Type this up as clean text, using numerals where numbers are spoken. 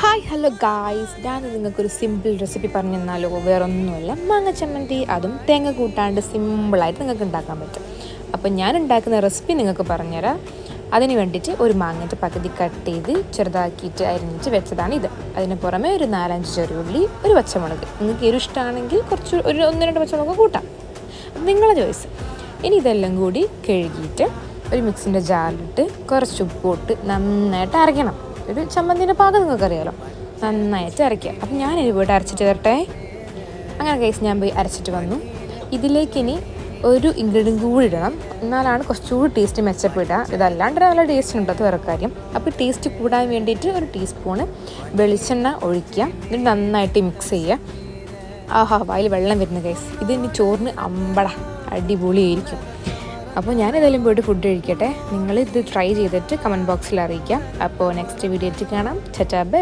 Hi hello guys, ഞാൻ നിങ്ങൾക്കൊരു simple recipe പറഞ്ഞു തന്നാലോ? വേറൊന്നുമല്ല, മാങ്ങ ചമ്മന്തി. അതും തേങ്ങ കൂട്ടാണ്ട് സിമ്പിളായിട്ട് നിങ്ങൾക്ക് ഉണ്ടാക്കാൻ പറ്റും. അപ്പം ഞാൻ ഉണ്ടാക്കുന്ന റെസിപ്പി നിങ്ങൾക്ക് പറഞ്ഞുതരാം. അതിന് വേണ്ടിയിട്ട് ഒരു മാങ്ങൻ്റെ പകുതി കട്ട് ചെയ്ത് ചെറുതാക്കിയിട്ട് അരിഞ്ഞിട്ട് വെച്ചതാണ് ഇത്. അതിന് പുറമെ ഒരു 4-5 ചെറിയുള്ളി, ഒരു പച്ചമുളക്. നിങ്ങൾക്ക് എരിവ് ഇഷ്ടമാണെങ്കിൽ കുറച്ച് ഒരു 1-2 പച്ചമുളക് കൂട്ടാം, നിങ്ങളുടെ ചോയ്സ്. ഇനി ഇതെല്ലാം കൂടി കഴുകിയിട്ട് ഒരു മിക്സിൻ്റെ ജാറിലിട്ട് കുറച്ച് ഉപ്പിട്ട് നന്നായിട്ട് അരയ്ക്കണം. ഒരു ചമ്മന്തിൻ്റെ പാകം നിങ്ങൾക്കറിയാലോ, നന്നായിട്ട് അരയ്ക്കുക. അപ്പം ഞാനിത് പോയിട്ട് അരച്ചിട്ട് തരട്ടെ. അങ്ങനെ കേസ് ഞാൻ പോയി അരച്ചിട്ട് വന്നു. ഇതിലേക്ക് ഇനി ഒരു ഇൻഗ്രീഡിയൻറ്റ് കൂടി ഇടണം, എന്നാലാണ് കുറച്ചുകൂടി ടേസ്റ്റ് മെച്ചപ്പെടുക. ഇതല്ലാണ്ട് നല്ല ടേസ്റ്റ് ഉണ്ട്, അത് വേറെ കാര്യം. അപ്പോൾ ടേസ്റ്റ് കൂടാൻ വേണ്ടിയിട്ട് ഒരു ടീസ്പൂണ് വെളിച്ചെണ്ണ ഒഴിക്കുക. എന്നിട്ട് നന്നായിട്ട് മിക്സ് ചെയ്യുക. ആഹാ, വായിൽ വെള്ളം വരുന്ന കേസ്. ഇതിനി ചോറിന് അമ്പട അടിപൊളിയായിരിക്കും. അപ്പോൾ ഞാനിതെല്ലാം പോയിട്ട് ഫുഡ് കഴിക്കട്ടെ. നിങ്ങൾ ഇത് ട്രൈ ചെയ്തിട്ട് കമൻറ്റ് ബോക്സിൽ അറിയിക്കാം. അപ്പോൾ നെക്സ്റ്റ് വീഡിയോയിൽ കാണാം. ചാ ബൈ.